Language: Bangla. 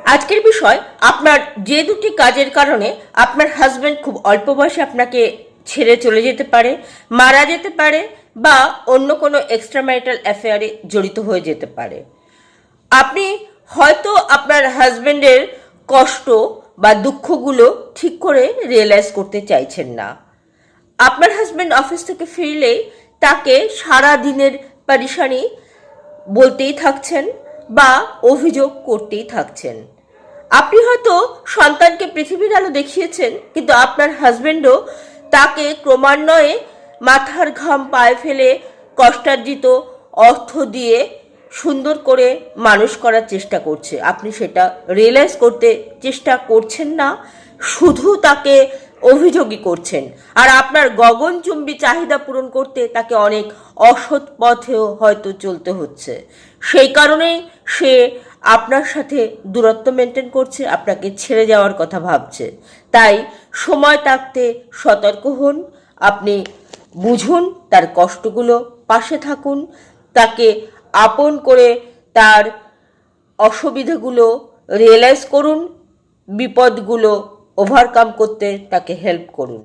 আজকের বিষয়, আপনার যে দুটি কাজের কারণে আপনার হাজব্যান্ড খুব অল্প বয়সে আপনাকে ছেড়ে চলে যেতে পারে, মারা যেতে পারে বা অন্য কোনো এক্সট্রা ম্যারিটাল অ্যাফেয়ারে জড়িত হয়ে যেতে পারে। আপনি হয়তো আপনার হাজব্যান্ডের কষ্ট বা দুঃখগুলো ঠিক করে রিয়েলাইজ করতে চাইছেন না। আপনার হাজব্যান্ড অফিস থেকে ফিরলে তাকে সারা দিনের পারিশানি বলতেই থাকছেন বা অভিযোগ করতেই থাকছেন। আপনি হয়তো সন্তানকে পৃথিবীর আলো দেখিয়েছেন, কিন্তু আপনার হাজব্যান্ডও তাকে ক্রমান্বয়ে মাথার ঘাম পায়ে ফেলে কষ্টার্জিত অর্থ দিয়ে সুন্দর করে মানুষ করার চেষ্টা করছে। আপনি সেটা রিয়েলাইজ করতে চেষ্টা করছেন না, শুধু তাকে অভিযোগই করছেন। আর আপনার গগনচুম্বী চাহিদা পূরণ করতে তাকে অনেক অসৎ পথেও হয়তো চলতে হচ্ছে। সেই কারণেই সে আপনার সাথে দূরত্ব মেনটেন করছে, আপনাকে ছেড়ে যাওয়ার কথা ভাবছে। তাই সময় থাকতে সতর্ক হন, আপনি বুঝুন তার কষ্টগুলো, পাশে থাকুন, তাকে আপন করে তার অসুবিধাগুলো রিয়েলাইজ করুন, বিপদগুলো ওভারকাম করতে তাকে হেল্প করুন।